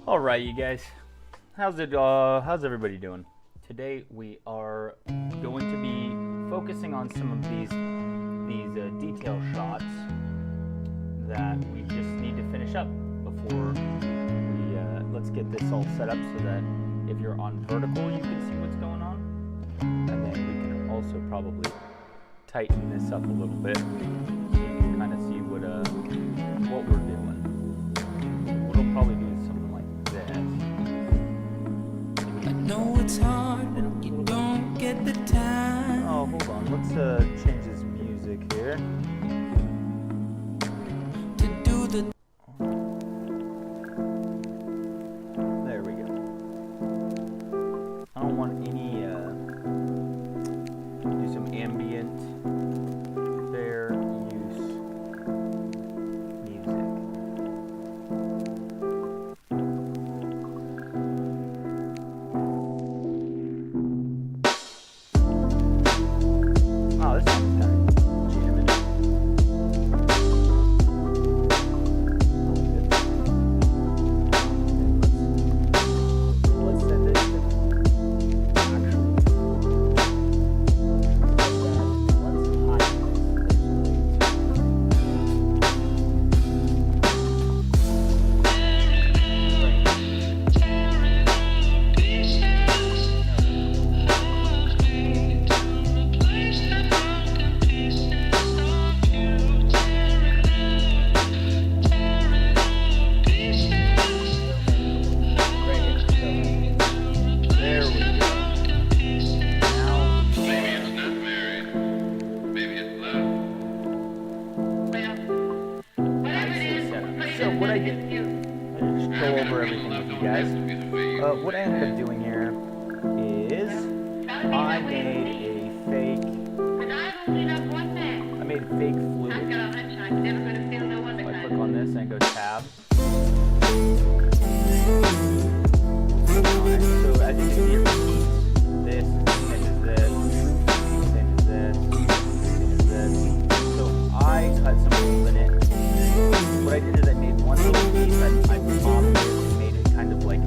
All right, you guys. How's everybody doing? Today we are going to be focusing on some of these detail shots that we just need to finish up before we let's get this all set up so that if you're on vertical you can see what's going on, and then we can also probably tighten this up a little bit so you can kind of see what we're doing. What we'll probably do is something like this. I know it's hard when you don't get the time. Oh, hold on. Let's change this music here. To do the There we go. I don't want any do some ambient fair use music. Oh, this sounds kind of jamming. Let's send it to actual. Let's hide There we go. Now, Maybe it's not married. Maybe it's love. nicely set up. So what I did, I just go over everything with you guys. What I ended up doing here is I made a fake fluid. If I click on this and go tab. Alright, so as you can see, it repeats this, changes this, changes this, changes this. So I cut some holes in it. What I did is I made one little piece, I modeled it and made it kind of like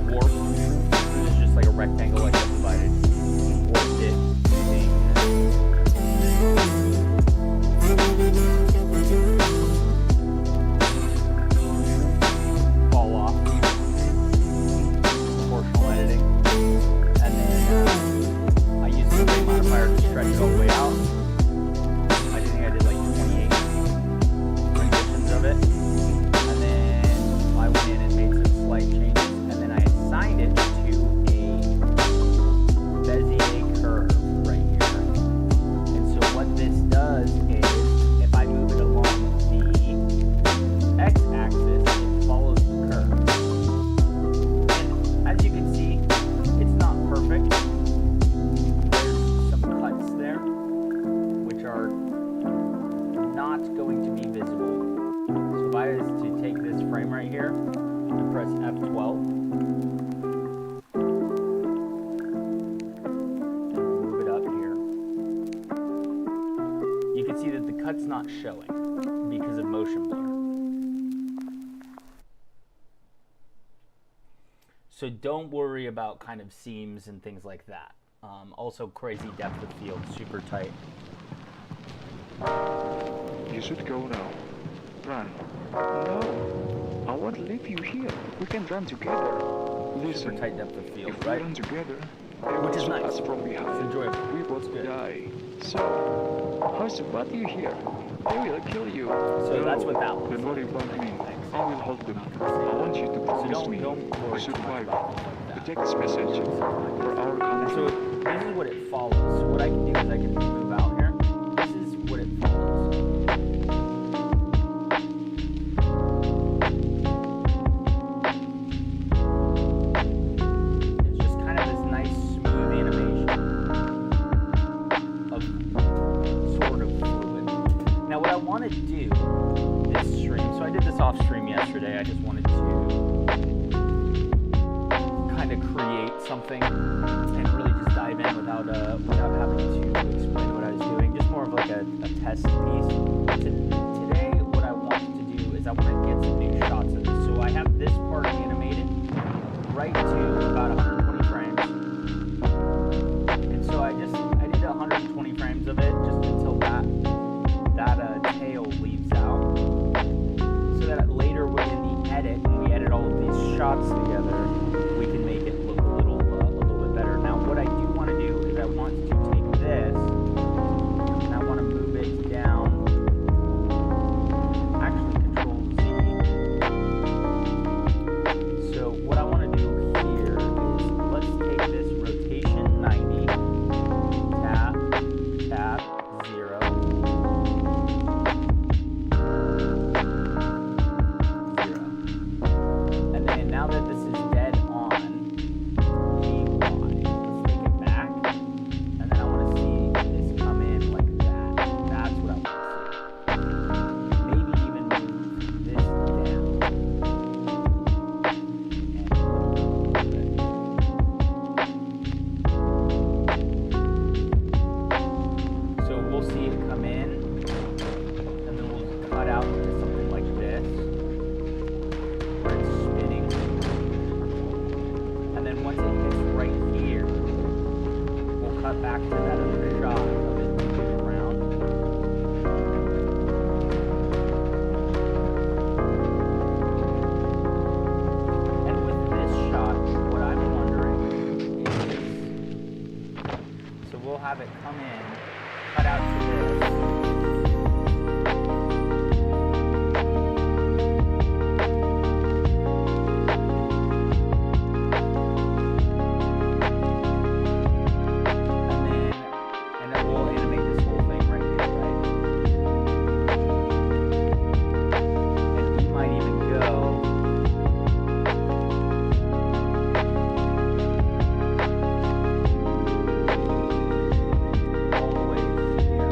warped. It was just like a rectangle I subdivided, warped it, might see that the cut's not showing because of motion blur. So don't worry about kind of seams and things like that. Also crazy depth of field, super tight. You should go now. Run. No. I won't leave you here. We can run together. Listen. Super tight depth of field, If we right? run together, Which is nice. us from behind. It's enjoyable. We both good. die. So, how's about you here? They will kill you. So that's what that looks Don't worry like. about me. Thanks. I will help them. I want you to So promise me don't to worry too much survive. about things like that. To take this message for our And so country. this is what it follows. So what I can do is I can move out here. This is what it follows. It's just kind of this nice smooth animation of sort of fluid. Now what I want to do this stream, so I did this off stream yesterday. I just wanted to kind of create something and really just dive in without having to explain what I was doing. Just more of like a test piece. Today, what I want to do is I want to get some new shots of this. So I have this part animated right to about 120 frames, and so I did 120 frames of it just until that tail leaves out, so that later in the edit, when we edit all of these shots together, we can make it look a little bit better. Now, what I do want to do is I want to take this and I want to move it down. Actually, Control Z. So what I want to do here is let's take this rotation 90, tab 0. 0. And then now that this is dead on, GY, let's take it back, and then I want to see this come in like that. That's what I want to see. Maybe even move this down. So we'll see it come in, and then we'll cut out to something like this, where it's spinning. And then once it hits right here, we'll cut back to that other shot of it moving around. And with this shot, what I'm wondering is, so we'll have it come in, cut out to this. And then we'll animate this whole thing right here, right? And we might even go all the way here.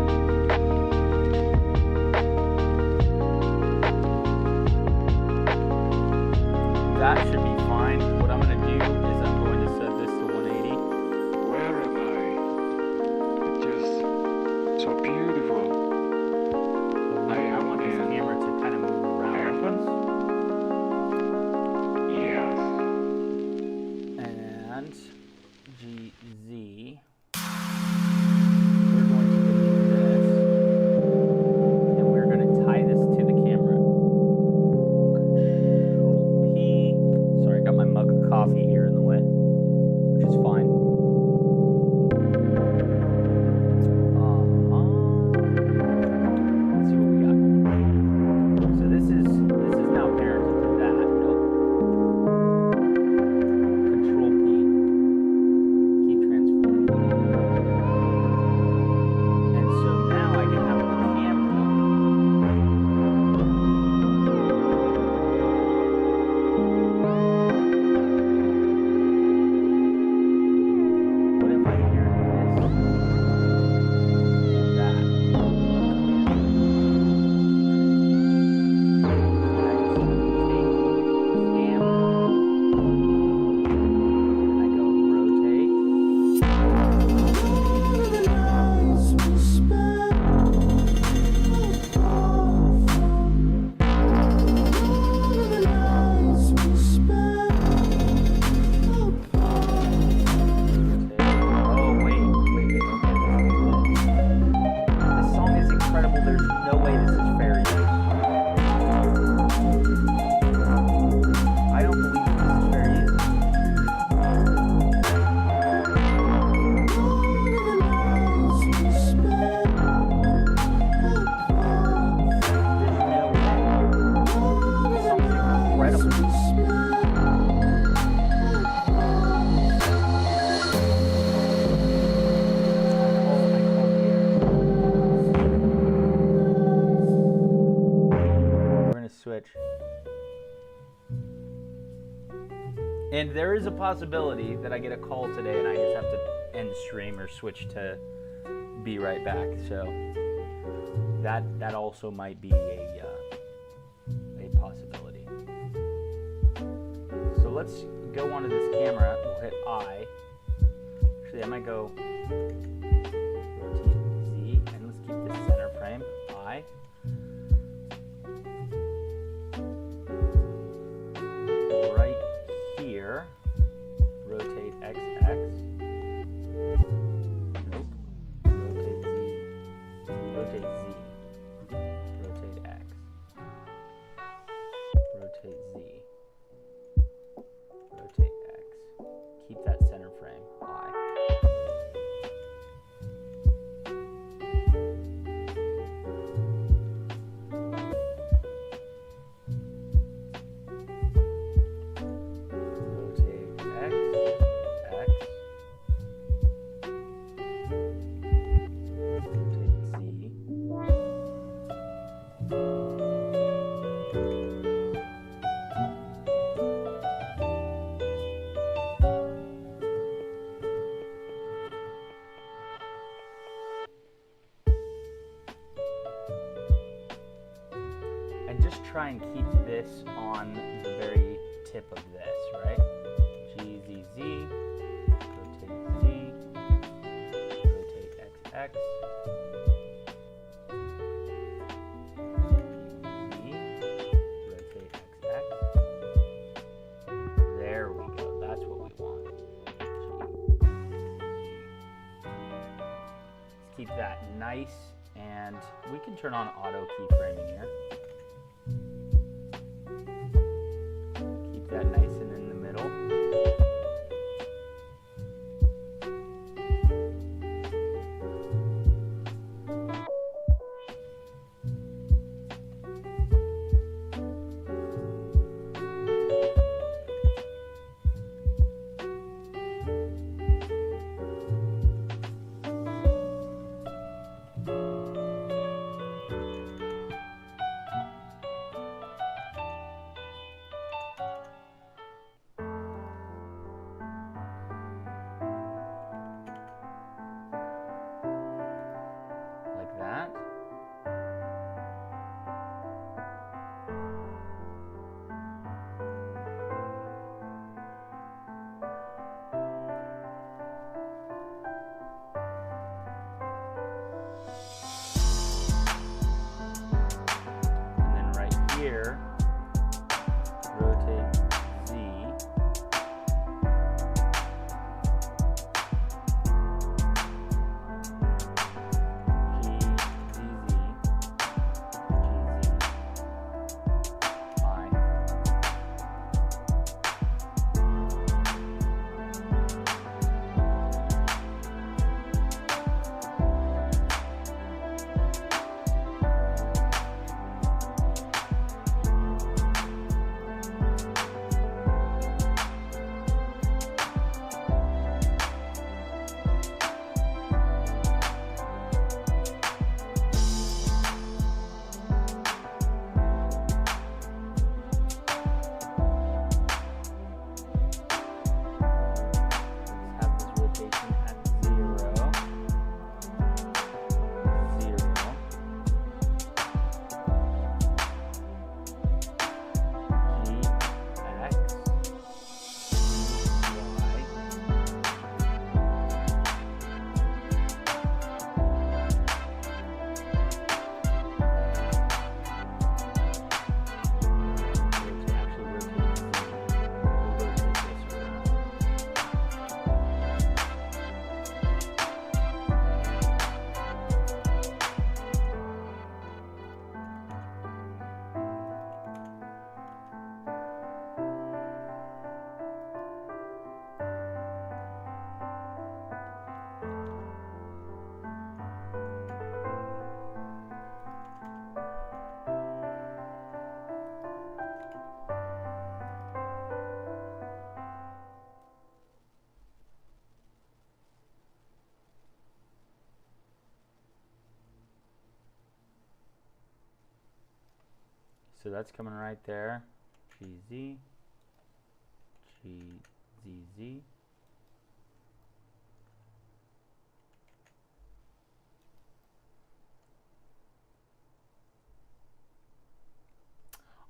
That should be fine. What I'm going to do is I'm going to set this to 180. Where am I? It's just so beautiful. I want this am camera to kind of move around like heaven. Yes. And GZ. We're going to delete this. And we're going to tie this to the camera. Control P. Sorry, I got my mug of coffee here in the way, which is fine. Let's see what we got. So this is now parented to that. Nope. Control P. Keep transforming. And so now I can have the camera. What if I parent this? That. And I go rotate. And there is a possibility that I get a call today and I just have to end stream or switch to be right back. So that also might be a possibility. So let's go onto this camera. We'll hit I. Actually, I might go rotate Z, and let's keep this center frame. I. Right here, rotate XX. Nope. Rotate Z. Rotate Z. Rotate X. Rotate Z. Rotate X. Keep that center frame. I. Rotate X. X. Rotate Z. And just try and keep this on the very tip of this, right? G, Z, Z, rotate Z, rotate XX, Z, rotate XX. There we go, that's what we want. G, let's keep that nice, and we can turn on auto keyframing here. Keep that nice and in the middle. Like that. And then right here, rotate Z. G, Z, Z, G, Z, I. Let's have this rotation at 0, 0. G, X, Y. Actually rotate Z. We'll rotate this around. So that's coming right there. GZ, GZZ.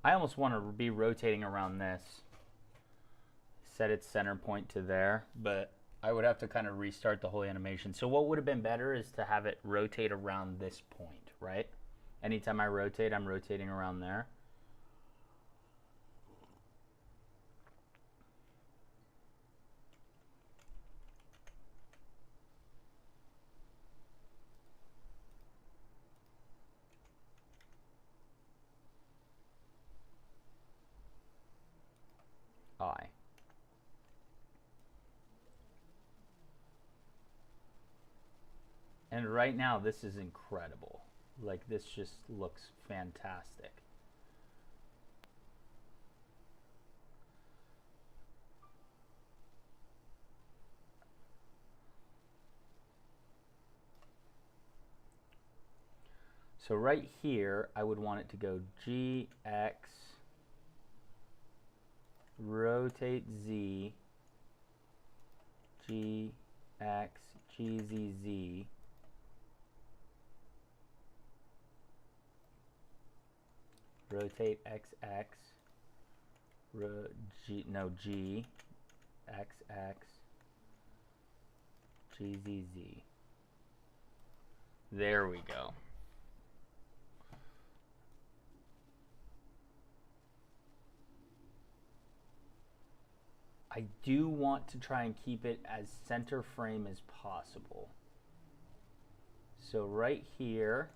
I almost want to be rotating around this. Set its center point to there, but I would have to kind of restart the whole animation. So what would have been better is to have it rotate around this point, right? Anytime I rotate, I'm rotating around there. I. And right now, this is incredible. Like, this just looks fantastic. So right here, I would want it to go GX, rotate Z, GX, GZZ, rotate XX, G, XX, GZZ. There we go. I do want to try and keep it as center frame as possible. So right here,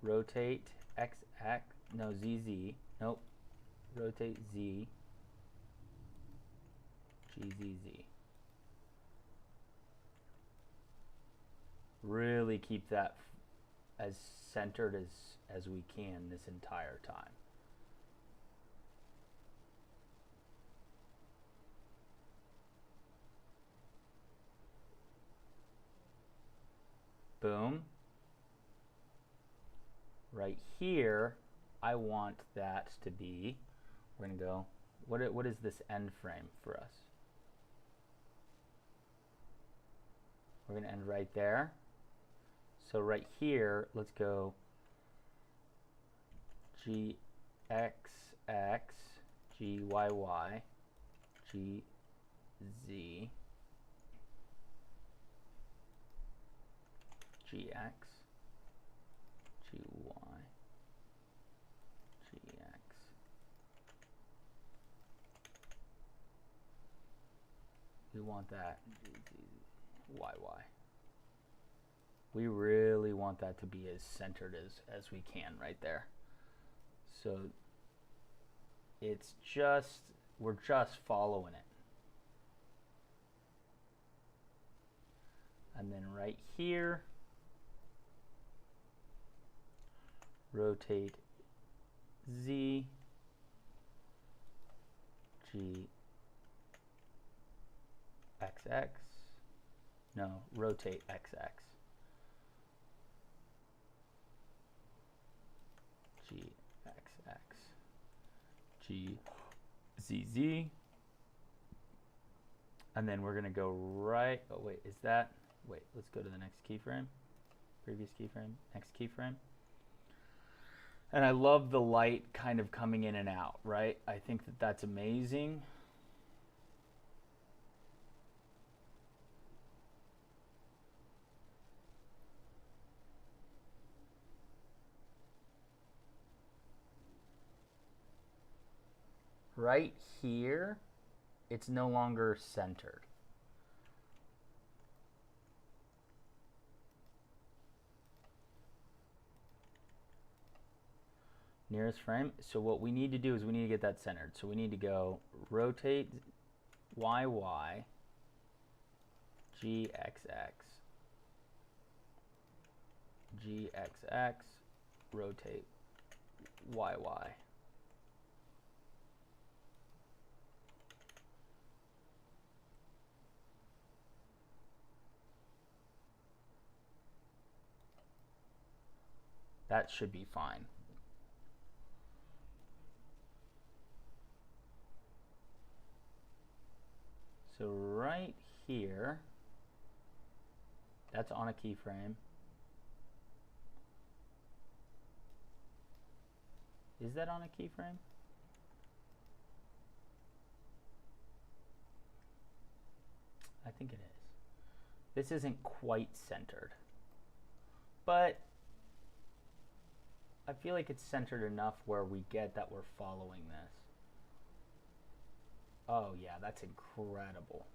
rotate XX, no, ZZ, nope, rotate Z, GZZ. Really keep that as centered as we can this entire time. Boom. Right here, I want that to be, we're going to go, what is this end frame for us? We're going to end right there. So right here, let's go GXX, GYY, GZ, GX, GY, GX. We want that YY. We really want that to be as centered as we can right there. So it's just, we're just following it. And then right here, rotate Z, G, XX, no, rotate XX, G, XX, G, ZZ, and then we're gonna go right, oh wait, is that, wait, let's go to the next keyframe, previous keyframe, next keyframe. And I love the light kind of coming in and out, right? I think that that's amazing. Right here, it's no longer centered. Nearest frame. So what we need to do is we need to get that centered. So we need to go rotate YY, GXX, GXX, rotate YY. That should be fine. So right here, that's on a keyframe. Is that on a keyframe? I think it is. This isn't quite centered, but I feel like it's centered enough where we get that we're following this. Oh yeah, that's incredible.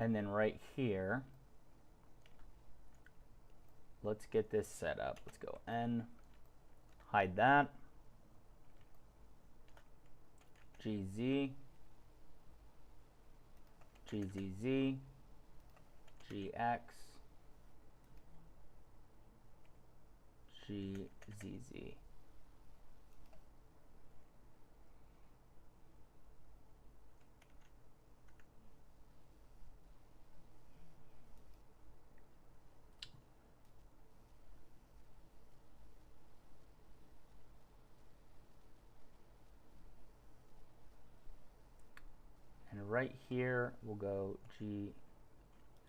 And then right here, let's get this set up. Let's go N, hide that, GZ, GZZ, GX, GZZ. And right here, we'll go G,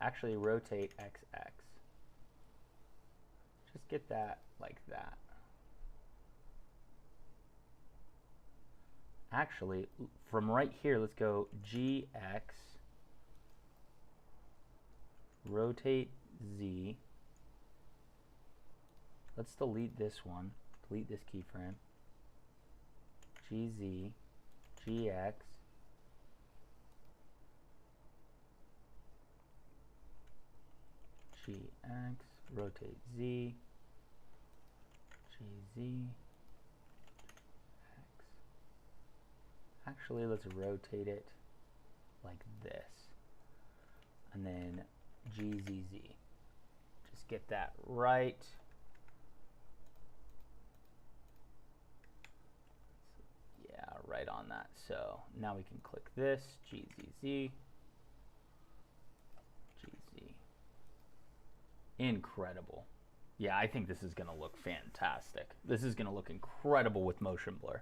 actually rotate XX. Just get that like that. Actually, from right here, let's go GX, rotate Z. Let's delete this one, delete this keyframe. GZ, GX, GX, rotate Z, GZ, X. Actually, let's rotate it like this. And then GZZ. Just get that right. Yeah, right on that. So now we can click this, GZZ, GZ. Incredible. Yeah, I think this is going to look fantastic. This is going to look incredible with motion blur.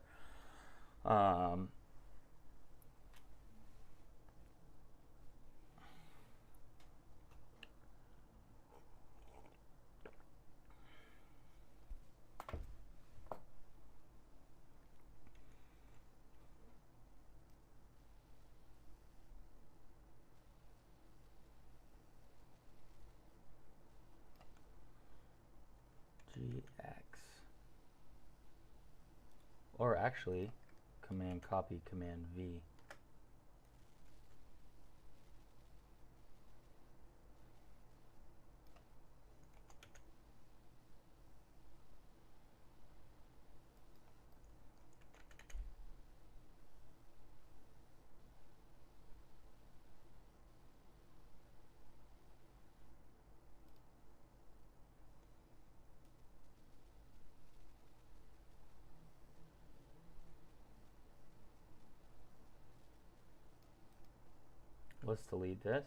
GX. Or actually, Command copy, Command V. Let's delete this.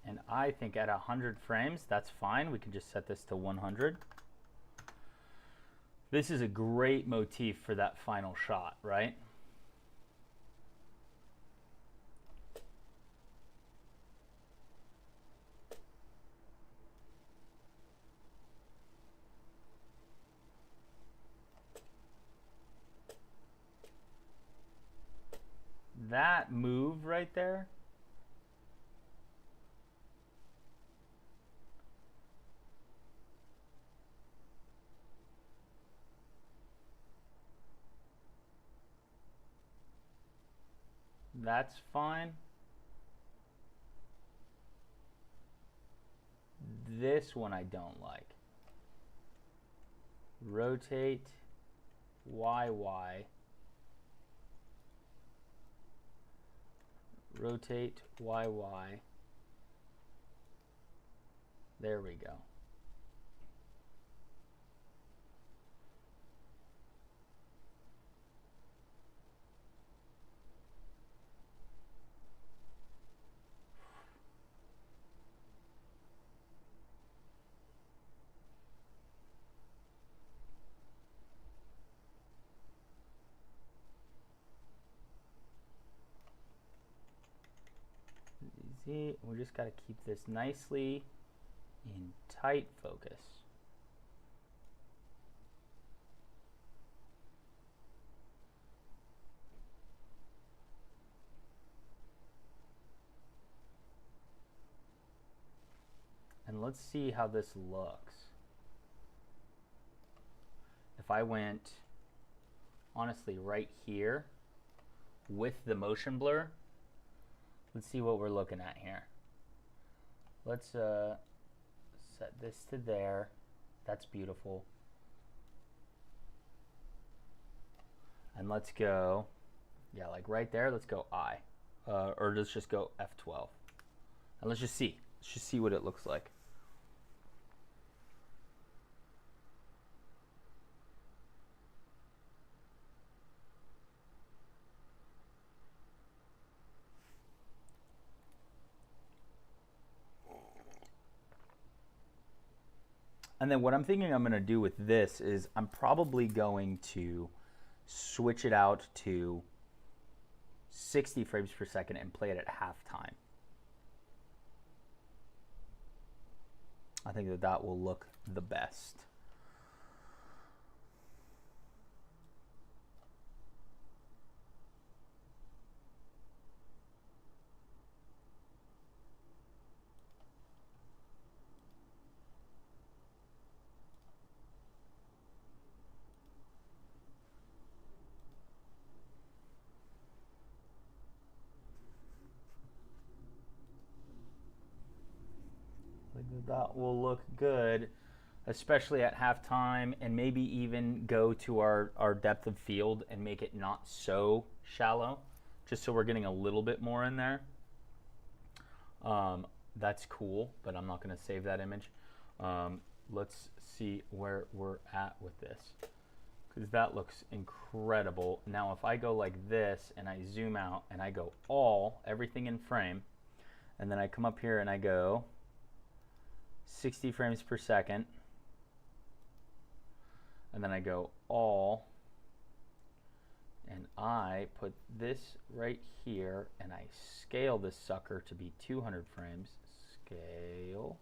And I think at 100 frames, that's fine. We can just set this to 100. This is a great motif for that final shot, right? that move right there, that's fine. This one I don't like. Rotate YY. Rotate YY. There we go. Easy. We just got to keep this nicely in tight focus. And let's see how this looks. If I went, honestly, right here with the motion blur, let's see what we're looking at here. Let's set this to there. That's beautiful. And let's go, yeah, like right there, let's go I. Or let's just go F12. And let's just see. Let's just see what it looks like. And then what I'm thinking I'm going to do with this is I'm probably going to switch it out to 60 frames per second and play it at halftime. I think that that will look the best. That will look good, especially at halftime, and maybe even go to our depth of field and make it not so shallow, just so we're getting a little bit more in there. That's cool, but I'm not going to save that image. Let's see where we're at with this, because that looks incredible. Now if I go like this and I zoom out and I go everything in frame, and then I come up here and I go 60 frames per second, and then I go all, and I put this right here and I scale this sucker to be 200 frames. Scale.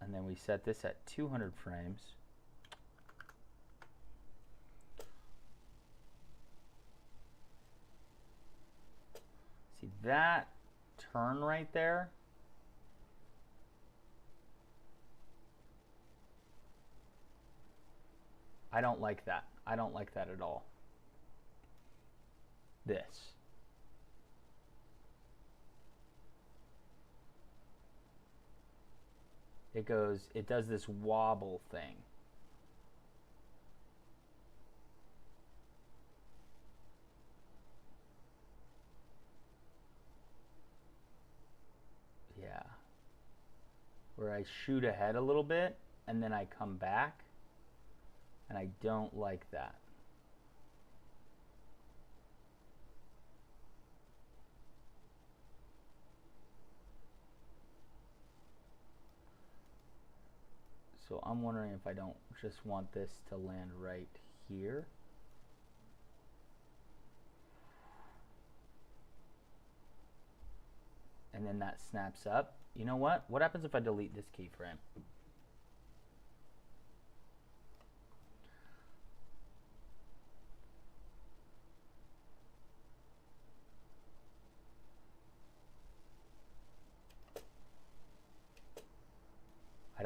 And then we set this at 200 frames. See that turn right there? I don't like that. I don't like that at all. This. It does this wobble thing. Yeah. Where I shoot ahead a little bit and then I come back, and I don't like that. So I'm wondering if I don't just want this to land right here. And then that snaps up. You know what? What happens if I delete this keyframe?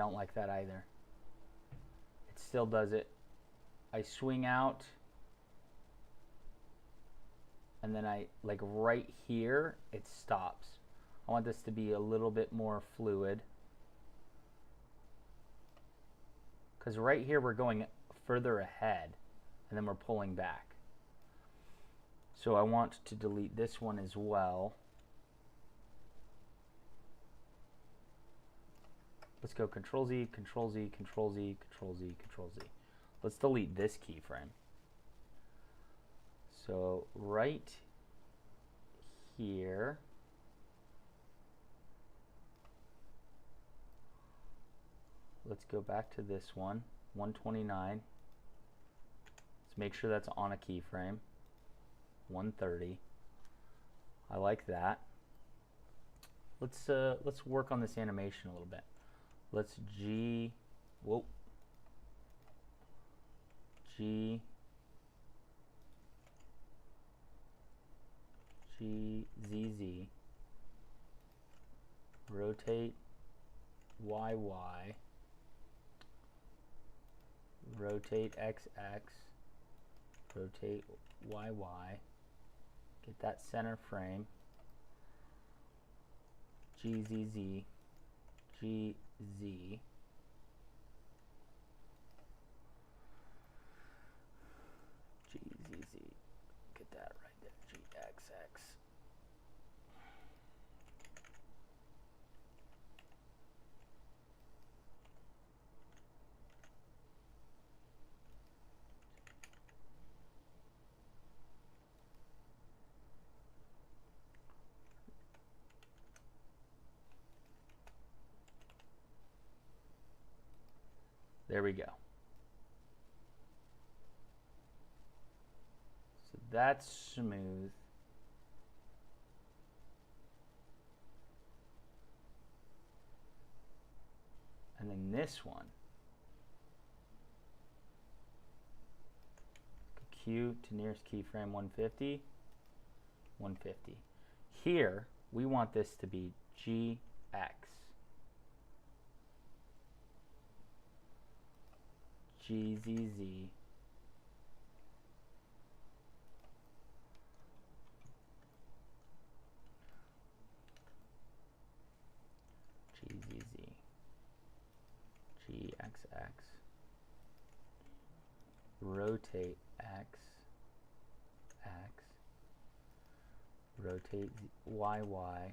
don't like that either. It still does it. I swing out, and then I, like right here, it stops. I want this to be a little bit more fluid. Because right here we're going further ahead, and then we're pulling back. So I want to delete this one as well. Let's go Control Z, Control Z, Control Z, Control Z, Control Z. Let's delete this keyframe. So right here, let's go back to this one, 129. Let's make sure that's on a keyframe. 130. I like that. Let's work on this animation a little bit. Let's G, whoa, G, G, Z, Z, rotate Y, Y, rotate X, X, rotate Y, Y, get that center frame, G, Z, Z, G, Z, G, Z, Z, get that right there, G, X, X. There we go. So that's smooth. And then this one. Q to nearest keyframe 150. 150. Here, we want this to be GX. GZZ, GZZ, GXX, rotate X, X, rotate YY,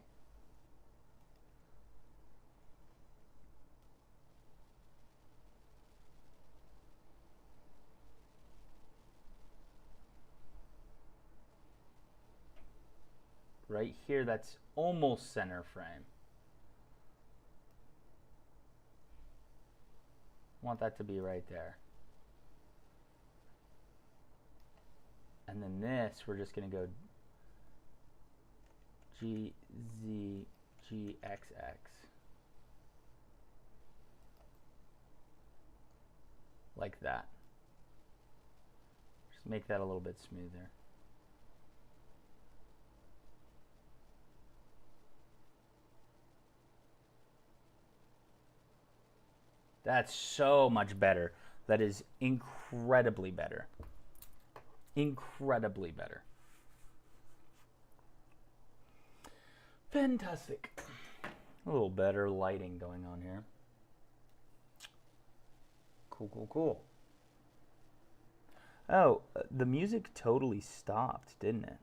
right here, that's almost center frame. I want that to be right there. And then this, we're just going to go G, Z, G, X, X. Like that. Just make that a little bit smoother. That's so much better. That is incredibly better. Incredibly better. Fantastic. A little better lighting going on here. Cool, cool, cool. Oh, the music totally stopped, didn't it?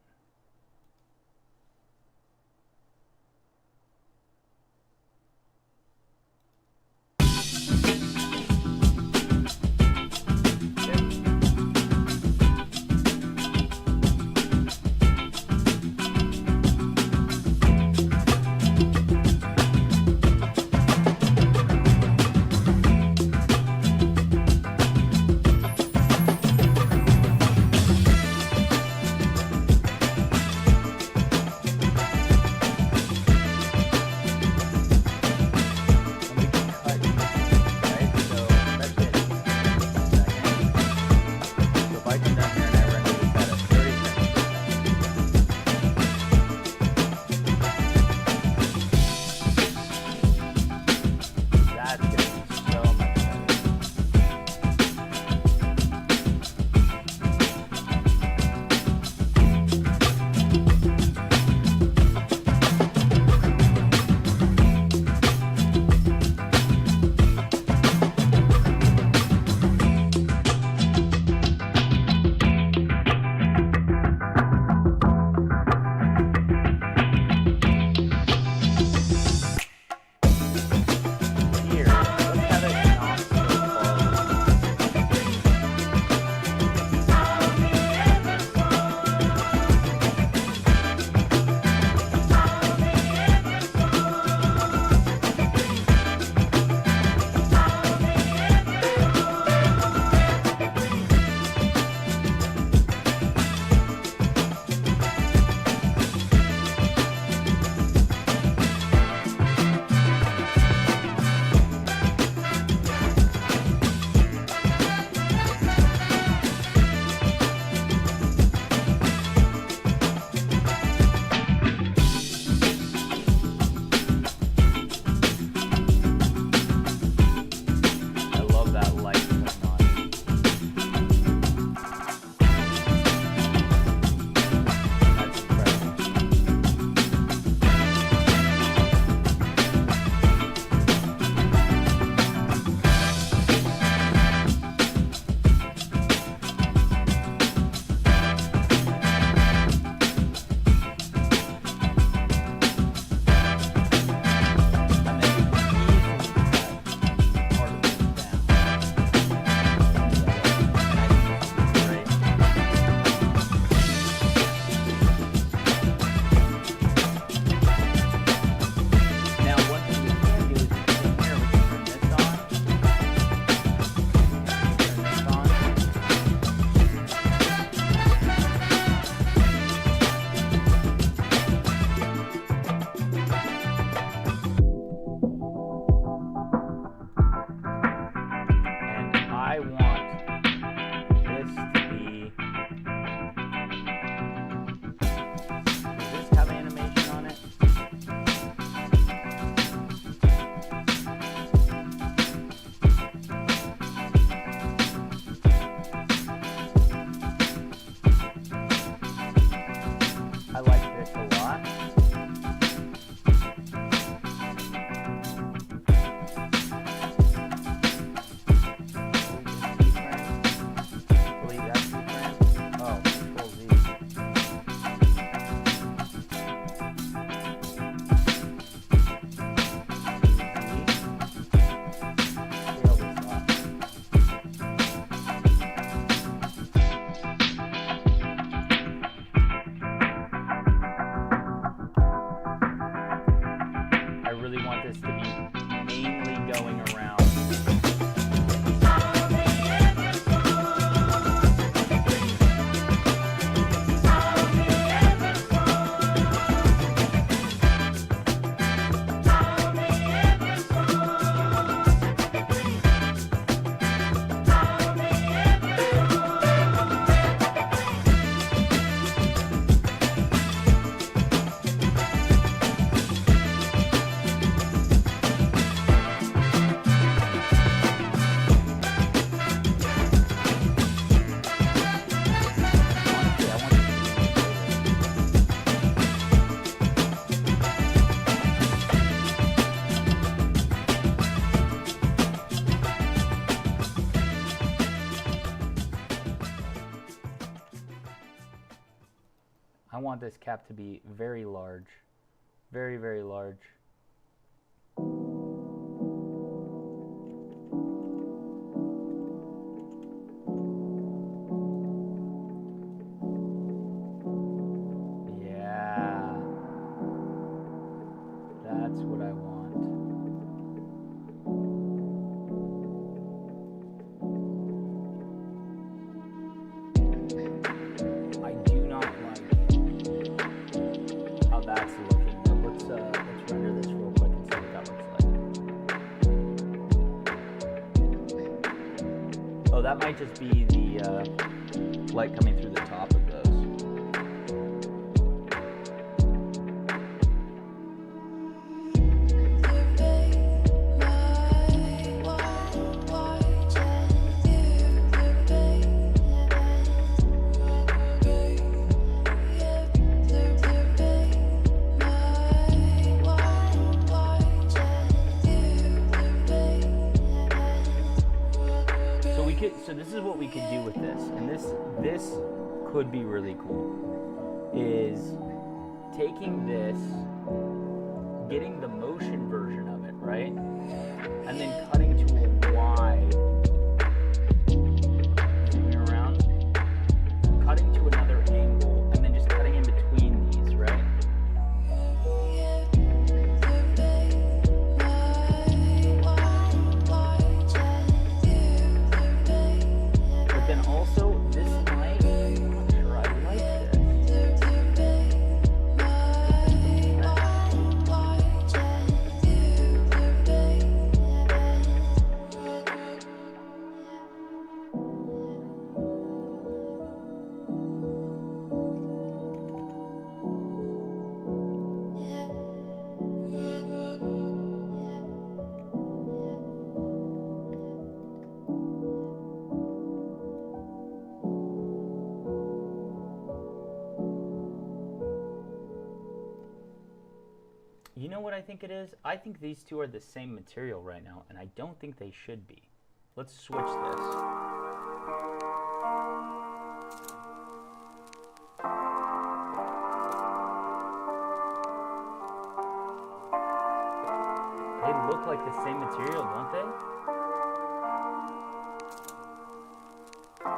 I want this to be. Does this have animation on it? I like this a lot. Believe that's keyframe. Oh, Control Z. Scale this up. I really want this to be mainly going around. Honestly, I want this to be I want this cap to be very large. Very, very large. Yeah. That's what I want. I do not like how that's looking. But let's render this real quick and see what that looks like. Oh, that might just be the light coming through the top of those. So this is what we could do with this, and this could be really cool, is taking this, getting the motion version of it, right, and then cutting to a wide, zooming around, cutting to another angle, and then just cutting in between these, right? Then also, this might, I'm not sure I like this. You know what I think it is? I think these two are the same material right now, and I don't think they should be. Let's switch this. They look like the same material, don't they?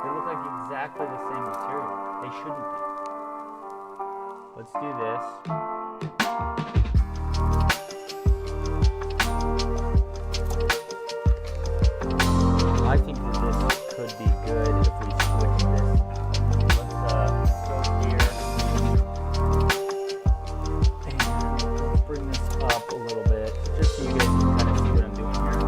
They look like exactly the same material. They shouldn't be. Let's do this. I think that this could be good if we switch this. Let's go here and let's bring this up a little bit, just so you guys can kind of see what I'm doing here.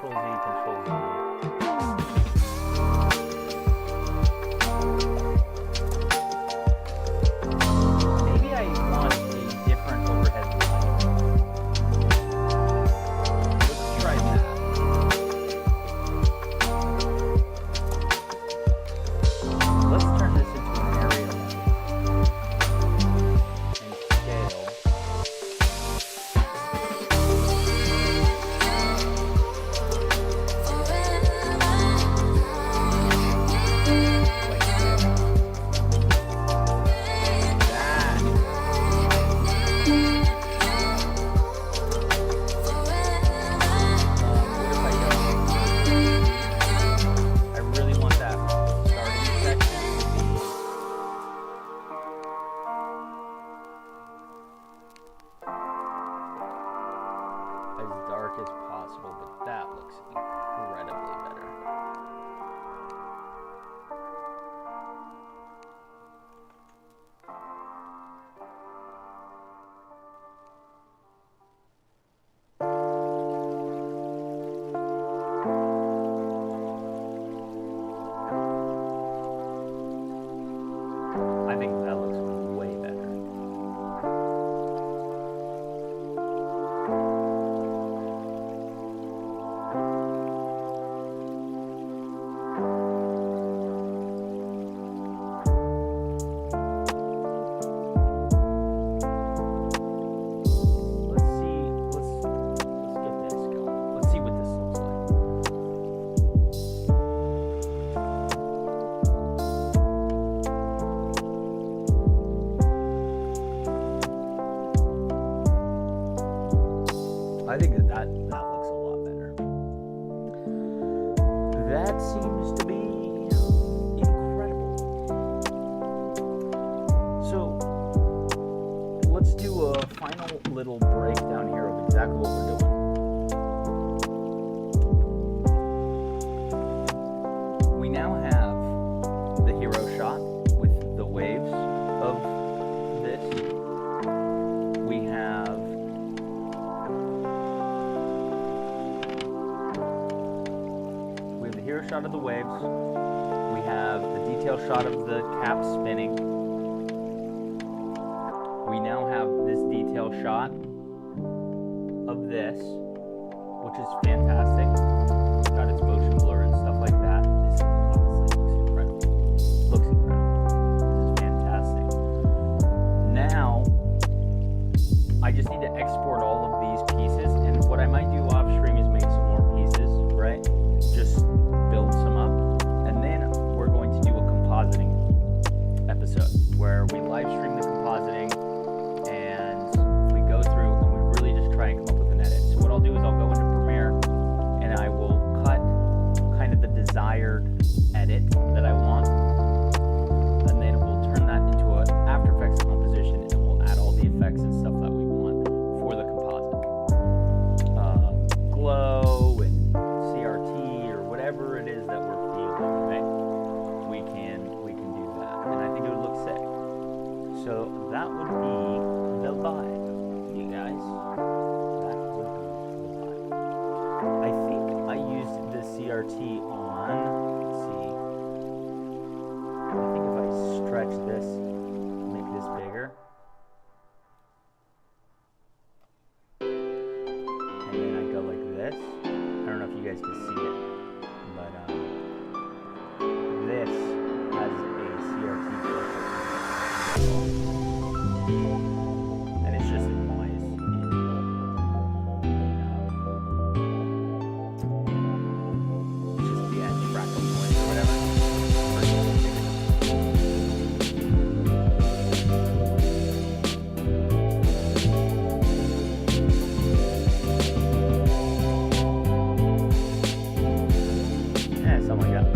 Control Z, Control Z. Maybe I want a different overhead line. Let's try that. Let's turn this into an area and scale. As possible, but that looks incredibly better. I think that looks way better. I think that looks a lot better. That seems to be incredible. So let's do a final little breakdown here of exactly what we're doing. We now have the hero shot with the waves of this. We have the hero shot of the waves. We have the detail shot of the cap spinning. We now have this detail shot of this, which is fantastic. It's got its motion blur and stuff like that. This honestly looks incredible. Looks incredible. This is fantastic. Now, I just need to export all of these pieces, and what I might do off stream is make some more pieces, right? Just build some up, and then we're going to do a compositing episode where we live stream the compositing and we go through and we really just try and come up with an edit. So what I'll do is I'll go into Premiere and I will cut kind of the desired edit that I want, and then we'll turn that into an After Effects composition, and we'll add all the effects and stuff that we want for the composite. Glow and CRT or whatever it is that we're feeling, right? We can do that, and I think it would look sick. So that would be the vibe, you guys. That would be the vibe. I think I used the CRT on. Let's see. I think if I stretch this, make this bigger, and then I go like this. I don't know if you guys can see it, but this has a CRT filter, and it's just a noise it's just the edge fractal noise or whatever. Yeah, something like that.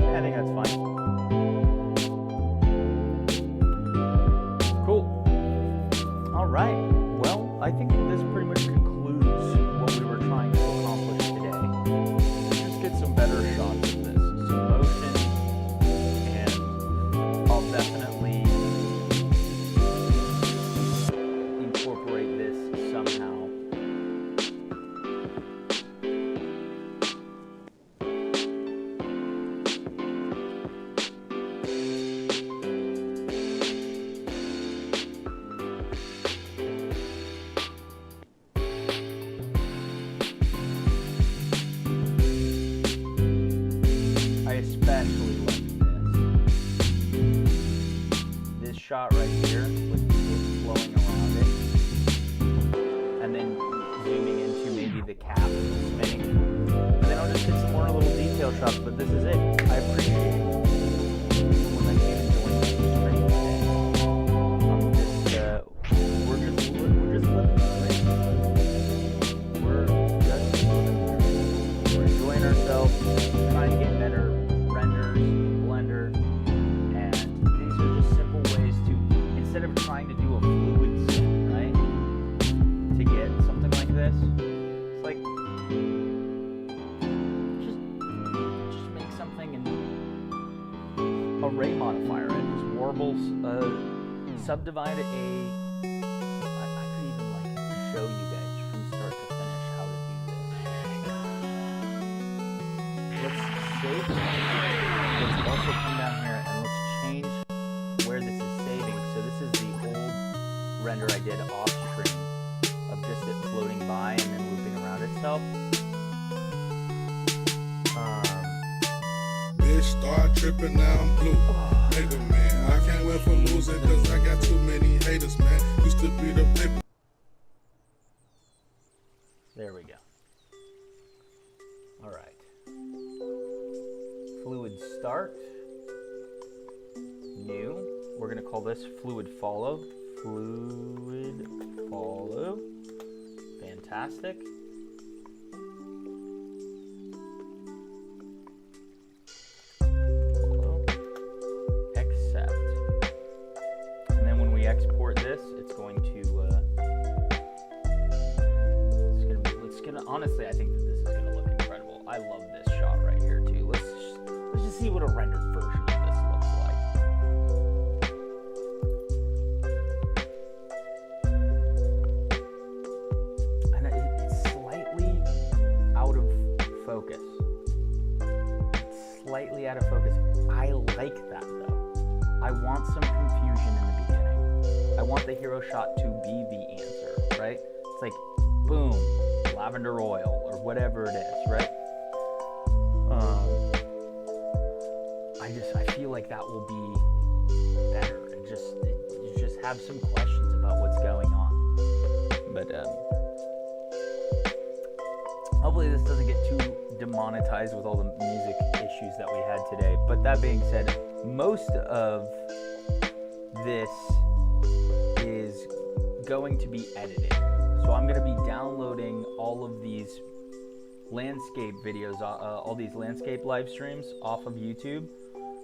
Yeah, I think that's fine. Cool. All right. Well, I think this pretty much concludes what we were trying to accomplish today. Just get some better shots of this, some motion, and I'll definitely shot right here with it flowing around it, and then zooming into maybe the cap spinning, and then I'll just get some more little detail shots. But this is it. I appreciate it. When I came and joined the stream today, we're just living the dream. We're just living the dream. We're enjoying ourselves, trying to get better renders, Blender, and these are just simple ways to, instead of trying to do a fluid scene, right, to get something like this, it's like, just make something and array modifier it, just warble, subdivide I could even like show you guys from start to finish how to do this. Let's save this. Let's also come down here and let's change where this is saving. So this is the old render I did off stream of just it floating by and then looping around itself. Bitch, start tripping, now I'm blue. Nigga, man, I can't wait for losing cause I got too many haters, man. Used to be the paper. There we go. All right. Fluid start. New. We're going to call this fluid follow. Fluid follow. Fantastic. Follow. Accept. And then when we export this, it's going to honestly, I think that this is going to look incredible. I love this shot right here too. Let's just see what a rendered version of this looks like. And it's slightly out of focus. It's slightly out of focus. I like that though. I want some confusion in the beginning. I want the hero shot to be the answer, right? It's like, boom. Lavender oil or whatever it is, right? I feel like that will be better. You just have some questions about what's going on. But hopefully this doesn't get too demonetized with all the music issues that we had today. But that being said, most of this is going to be edited. So I'm going to be downloading all of these landscape videos, all these landscape live streams off of YouTube,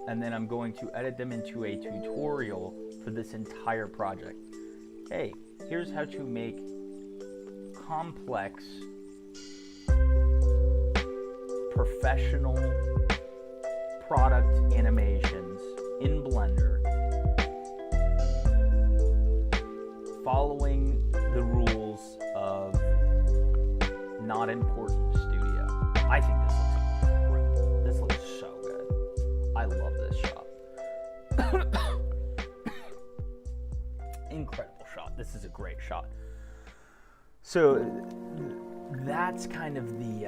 and then I'm going to edit them into a tutorial for this entire project. Hey, here's how to make complex, professional product animations in Blender, following the rules of not important studio. I think this looks incredible. This looks so good. I love this shot. Incredible shot. This is a great shot. So that's kind of the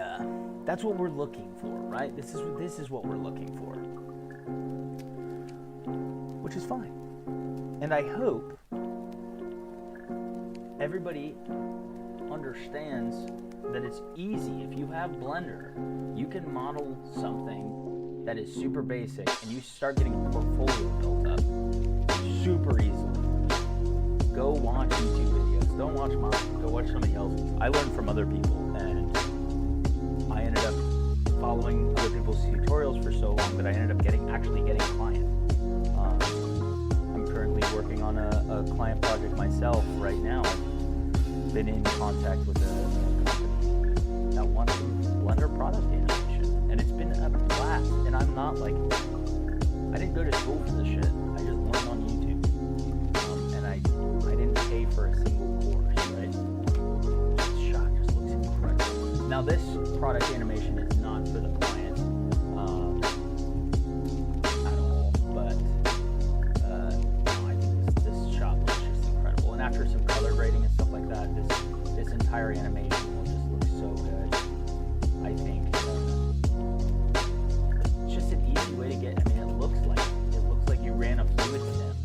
that's what we're looking for, right? This is what we're looking for, which is fine. And I hope everybody understands that it's easy. If you have Blender, you can model something that is super basic and you start getting a portfolio built up super easily. Go watch YouTube videos. Don't watch mine. Go watch somebody else's. I learned from other people and I ended up following other people's tutorials for so long that I ended up actually getting clients. I'm currently working on a client project myself right now. I've been in contact with a company that wants some Blender product animation, and it's been a blast. And I'm not like, I didn't go to school for this shit. I just learned on YouTube, and I didn't pay for a single course. Right? This shot just looks incredible. Now this product animation is not for the client at all, but no, I think this shot looks just incredible. And after some color grading and stuff like that, this entire animation will just look so good. I think it's just an easy way to get. I mean, it looks like you ran a fluid sim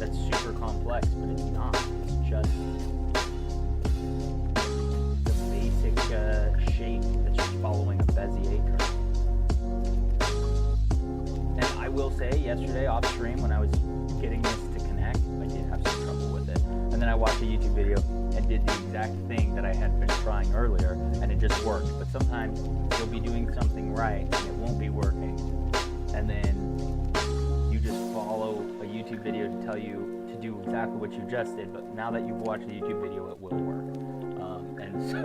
that's super complex, but it's not. It's just the basic shape that's just following a Bezier curve. And I will say, yesterday off stream when I was getting this to connect, I did have some trouble with it. And then I watched a YouTube video and did the exact thing that I had been trying earlier, and it just worked. But sometimes you'll be doing something right and it won't be working, and then you just follow a YouTube video to tell you to do exactly what you just did. But now that you've watched the YouTube video, it will work. And so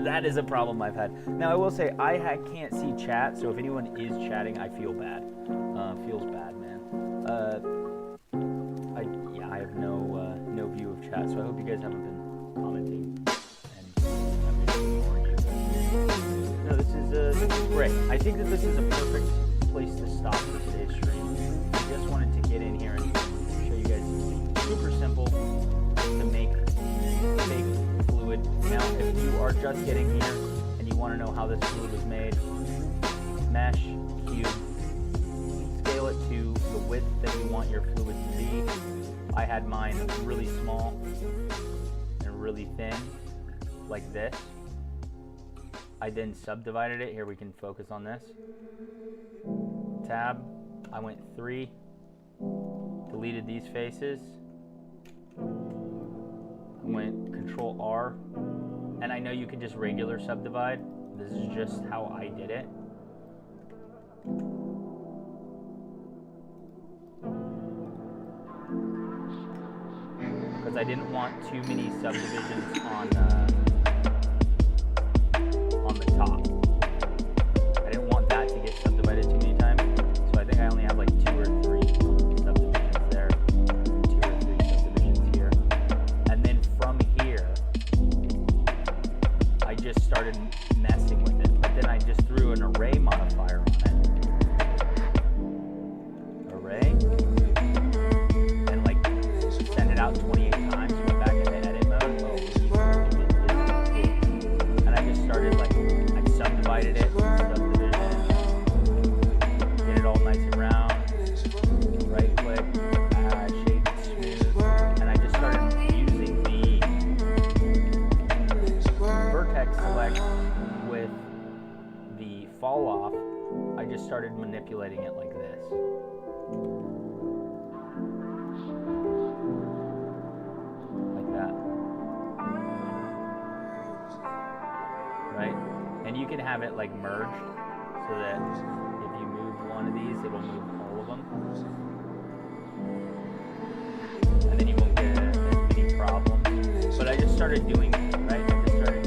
that is a problem I've had. Now I will say I can't see chat, so if anyone is chatting, I feel bad. Feels bad, man. I have no view of chat, so I hope you guys haven't been commenting and I've been ignoring you. No, this is great. I think that this is a perfect place to stop for today's stream. I just wanted to get in here and show you guys something super simple to make fake fluid. Now, if you are just getting here and you want to know how this fluid was made, mesh, cube, scale it to the width that you want your fluid to be. I had mine really small and really thin, like this. I then subdivided it. Here we can focus on this. Tab, I went 3, deleted these faces. I went Control R, and I know you can just regular subdivide. This is just how I did it. Because I didn't want too many subdivisions on the top. I didn't want that to get subdivided too many times, so I think I only have like 2 or 3 subdivisions there, 2 or 3 subdivisions here. And then from here, I just started messing with it, but then I just threw an array modifier on it. Array. And like send it out 28 times, went back into edit mode. And I just started like, I subdivided it, subdivision, get it all nice and round, right click, add, shape, smooth, and I just started using the vertex select with the fall off. I just started manipulating it like this. Like that. Right? And you can have it like merged so that if you move one of these, it'll move all of them. And then you won't get as many problems. But I just started doing it, right? I just started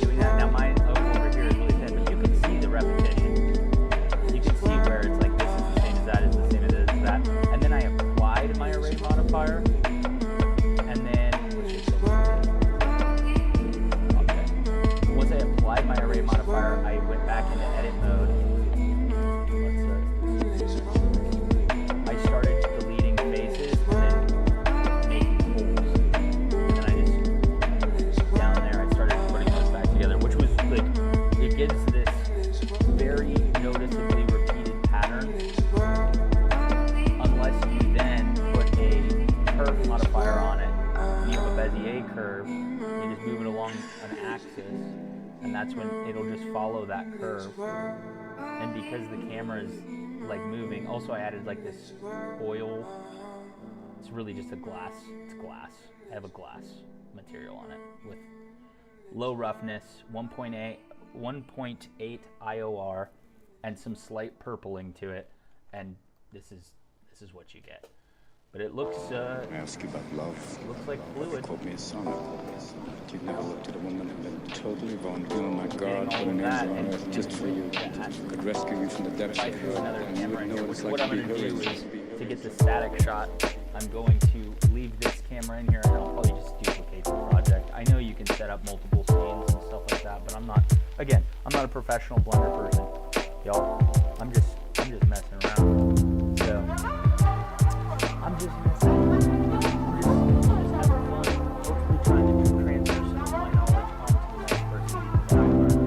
doing that. Now mine over here is really thin, but you can see the repetition. You can see where it's like this is the same as that, is the same as that. And then I applied my array modifier. And then, which is okay. Once I applied my array modifier, I went back into edit mode. I started deleting faces and then making holes. And then I just, down there, I started putting those back together, which was like, it gives this very noticeably repeated pattern. Unless you then put a curve modifier on it, you have a Bezier curve, you just move it along an axis, and that's when it'll just follow that curve. And because the camera is like moving, also I added like this oil. It's really just a glass. It's glass. I have a glass material on it with low roughness, 1.8 IOR, and some slight purpling to it. And this is what you get. But it looks I ask you about love. looks like fluid. Called me a son. But you never looked at a woman and been totally vulnerable. Oh my God, all put an of that angel on and earth just for you. that. Could rescue you from the depths If I of threw hell. another And you camera would in know here, what which it's is like what to I'm be going to do hers. is to get the static shot, I'm going to leave this camera in here and I'll probably just duplicate the project. I know you can set up multiple scenes and stuff like that, but I'm not a professional Blender person, y'all. I'm just messing around. So I'm just messing around. I'm just having fun. Hopefully trying to transfer some of my knowledge onto the next person because I learned.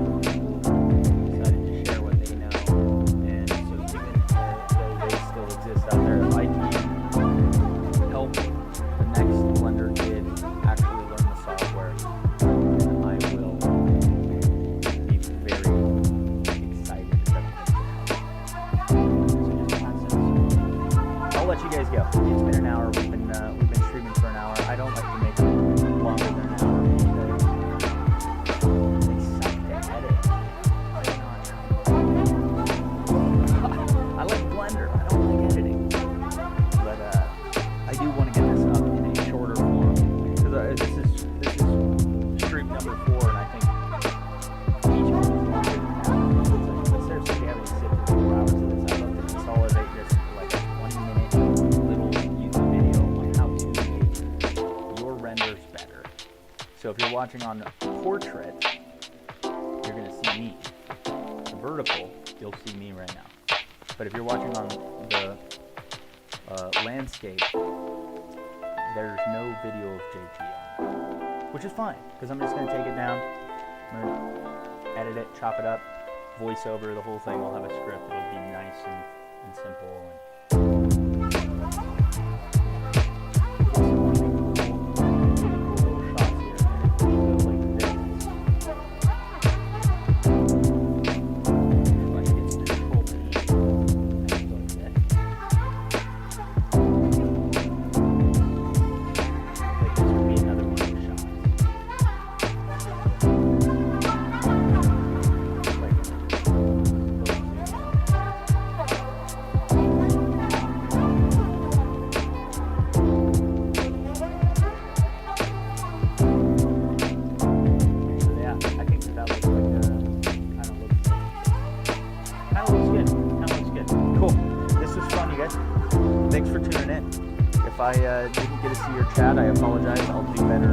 Decided to share what they know. And so even though they still exist out there, like me, I'll let you guys go. It's been an hour. We've been streaming for an hour. I don't like to make it longer than an hour because they suck to edit. I like Blender. I don't like editing. But I do want to get this up in a shorter form because this is stream number 4, and I think each one is longer than that. Seriously, we haven't sit through 4 hours of this. I'd love to consolidate this into like a 20-minute little YouTube video on how to make your renders better. So if you're watching on portrait, you're going to see me. The vertical, you'll see me right now. But if you're watching on the landscape, there's no video of JP on it, which is fine, because I'm just going to take it down, I'm going to edit it, chop it up, voice over the whole thing. I'll have a script. It'll be nice and simple. Thanks for tuning in. If I didn't get to see your chat, I apologize. I'll do better